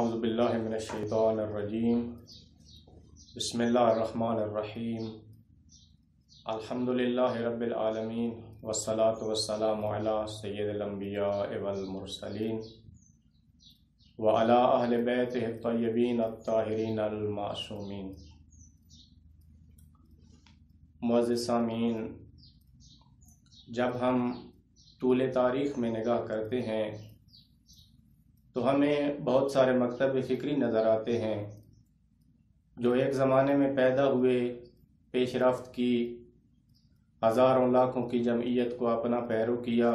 اعوذ باللہ من الشیطان الرجیم بسم اللہ الرحمن الرحیم الحمدللہ رب العالمین والصلاة والسلام علی سید الانبیاء والمرسلین وعلی اہل بیتہ الطیبین الطاہرین المعصومین۔ معزز سامعین، جب ہم طول تاریخ میں نگاہ کرتے ہیں تو ہمیں بہت سارے مکتب فکری نظر آتے ہیں جو ایک زمانے میں پیدا ہوئے، پیش رفت کی، ہزاروں لاکھوں کی جمعیت کو اپنا پیرو کیا،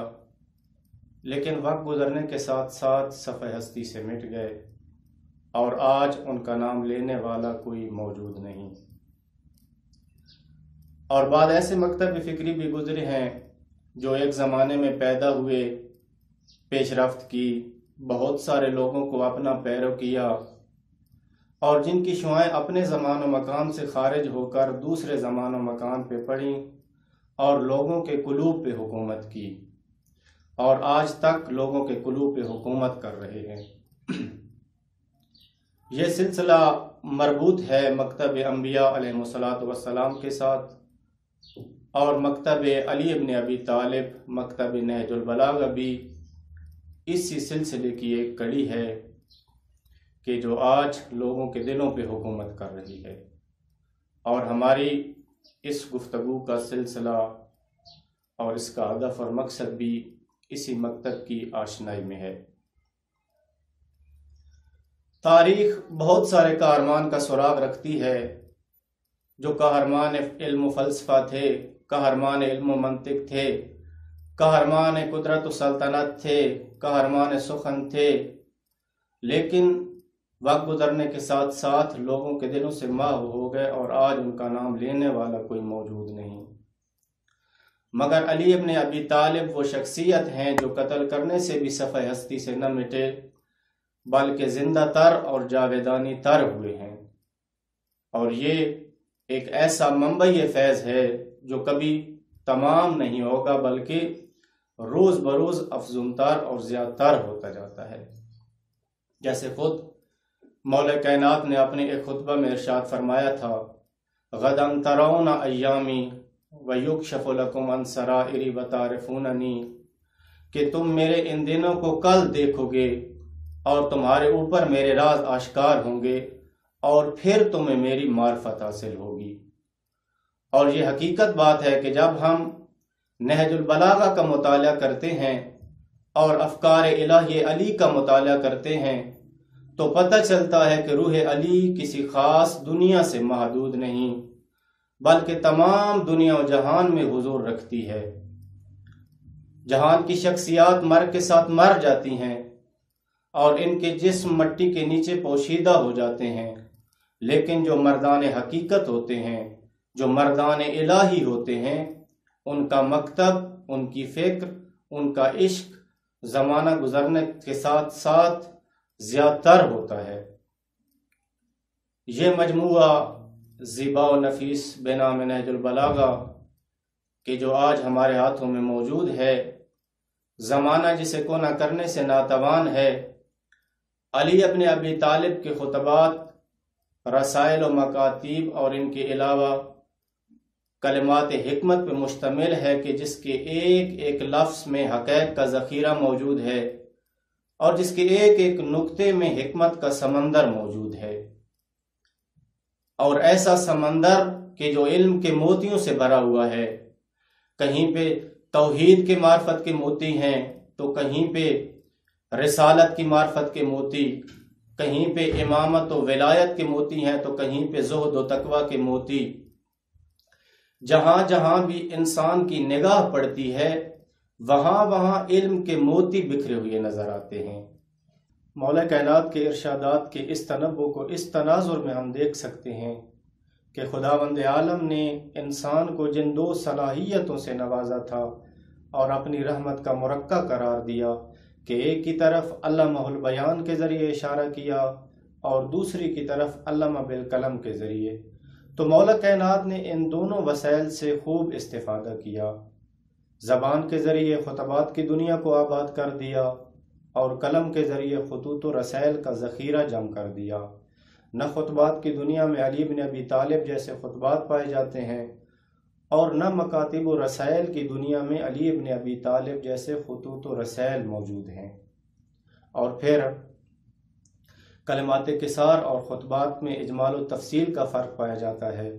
لیکن وقت گزرنے کے ساتھ ساتھ صفحہ ہستی سے مٹ گئے اور آج ان کا نام لینے والا کوئی موجود نہیں۔ اور بعد ایسے مکتب فکری بھی گزرے ہیں جو ایک زمانے میں پیدا ہوئے، پیش رفت کی، بہت سارے لوگوں کو اپنا پیرو کیا اور جن کی شعائیں اپنے زمان و مکان سے خارج ہو کر دوسرے زمان و مکان پہ پڑیں اور لوگوں کے قلوب پہ حکومت کی، اور آج تک لوگوں کے قلوب پہ حکومت کر رہے ہیں۔ یہ سلسلہ مربوط ہے مکتب انبیاء علیہ السلام کے ساتھ، اور مکتب علی ابن ابی طالب، مکتب نہج البلاغہ بھی اسی سلسلے کی ایک کڑی ہے کہ جو آج لوگوں کے دلوں پہ حکومت کر رہی ہے، اور ہماری اس گفتگو کا سلسلہ اور اس کا ہدف اور مقصد بھی اسی مکتب کی آشنائی میں ہے۔ تاریخ بہت سارے قہرمان کا سراغ رکھتی ہے جو قہرمان علم و فلسفہ تھے، قہرمان علم و منطق تھے، قہرمان قدرت و سلطنت تھے، قہرمان سخن تھے، لیکن وقت گزرنے کے ساتھ ساتھ لوگوں کے دلوں سے محو ہو گئے اور آج ان کا نام لینے والا کوئی موجود نہیں۔ مگر علی ابن ابی طالب وہ شخصیت ہیں جو قتل کرنے سے بھی صفحہ ہستی سے نہ مٹے بلکہ زندہ تر اور جاویدانی تر ہوئے ہیں، اور یہ ایک ایسا منبع فیض ہے جو کبھی تمام نہیں ہوگا بلکہ روز بروز افزون تر اور زیادہ تر ہوتا جاتا ہے۔ جیسے خود مولا کائنات نے اپنے ایک خطبہ میں ارشاد فرمایا تھا، غداً ترون ایامی ویکشف لکم عن سرائری وتعرفوننی، کہ تم میرے ان دنوں کو کل دیکھو گے اور تمہارے اوپر میرے راز آشکار ہوں گے اور پھر تمہیں میری معرفت حاصل ہوگی۔ اور یہ حقیقت بات ہے کہ جب ہم نہج البلاغہ کا مطالعہ کرتے ہیں اور افکار الہی علی کا مطالعہ کرتے ہیں تو پتہ چلتا ہے کہ روح علی کسی خاص دنیا سے محدود نہیں بلکہ تمام دنیا و جہان میں حضور رکھتی ہے۔ جہان کی شخصیات مرگ کے ساتھ مر جاتی ہیں اور ان کے جسم مٹی کے نیچے پوشیدہ ہو جاتے ہیں، لیکن جو مردان حقیقت ہوتے ہیں، جو مردان الہی ہوتے ہیں، ان کا مکتب، ان کی فکر، ان کا عشق زمانہ گزرنے کے ساتھ ساتھ زیادہ تر ہوتا ہے۔ یہ مجموعہ زیبا و نفیس بنام نہج البلاغہ کہ جو آج ہمارے ہاتھوں میں موجود ہے، زمانہ جسے کو نہ کرنے سے ناتوان ہے، علی ابن ابی طالب کے خطبات، رسائل و مکاتیب اور ان کے علاوہ کلمات حکمت پہ مشتمل ہے کہ جس کے ایک ایک لفظ میں حقائق کا ذخیرہ موجود ہے اور جس کے ایک ایک نقطے میں حکمت کا سمندر موجود ہے، اور ایسا سمندر کہ جو علم کے موتیوں سے بھرا ہوا ہے۔ کہیں پہ توحید کے معرفت کے موتی ہیں تو کہیں پہ رسالت کی معرفت کے موتی، کہیں پہ امامت و ولایت کے موتی ہیں تو کہیں پہ زہد و تقوی کے موتی۔ جہاں جہاں بھی انسان کی نگاہ پڑتی ہے وہاں وہاں علم کے موتی بکھرے ہوئے نظر آتے ہیں۔ مولا کائنات کے ارشادات کے اس تنوع کو اس تناظر میں ہم دیکھ سکتے ہیں کہ خداوند عالم نے انسان کو جن دو صلاحیتوں سے نوازا تھا اور اپنی رحمت کا مرقع قرار دیا کہ ایک کی طرف علامہ البیان کے ذریعے اشارہ کیا اور دوسری کی طرف علامہ بالقلم کے ذریعے، تو مولا کائنات نے ان دونوں وسائل سے خوب استفادہ کیا۔ زبان کے ذریعے خطبات کی دنیا کو آباد کر دیا اور قلم کے ذریعے خطوط و رسائل کا ذخیرہ جمع کر دیا۔ نہ خطبات کی دنیا میں علی بن ابی طالب جیسے خطبات پائے جاتے ہیں، اور نہ مکاتب و رسائل کی دنیا میں علی بن ابی طالب جیسے خطوط و رسائل موجود ہیں۔ اور پھر کلمات قصار اور خطبات میں اجمال و تفصیل کا فرق پایا جاتا ہے،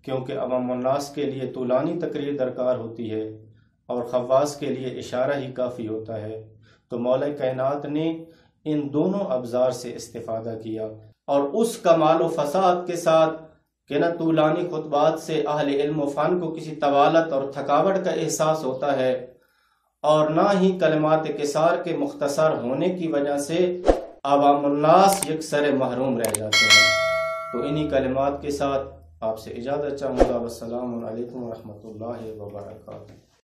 کیونکہ عوام الناس کے لیے طولانی تقریر درکار ہوتی ہے اور خواص کے لیے اشارہ ہی کافی ہوتا ہے۔ تو مولا کائنات نے ان دونوں ابزار سے استفادہ کیا، اور اس کمال و فصاحت کے ساتھ کہ نہ طولانی خطبات سے اہل علم و فن کو کسی طوالت اور تھکاوٹ کا احساس ہوتا ہے، اور نہ ہی کلمات قصار کے مختصر ہونے کی وجہ سے عوام الناس یکسر محروم رہ جاتے ہیں۔ تو انہی کلمات کے ساتھ آپ سے اجازت چاہوں گا۔ والسلام علیکم ورحمۃ اللہ وبرکاتہ۔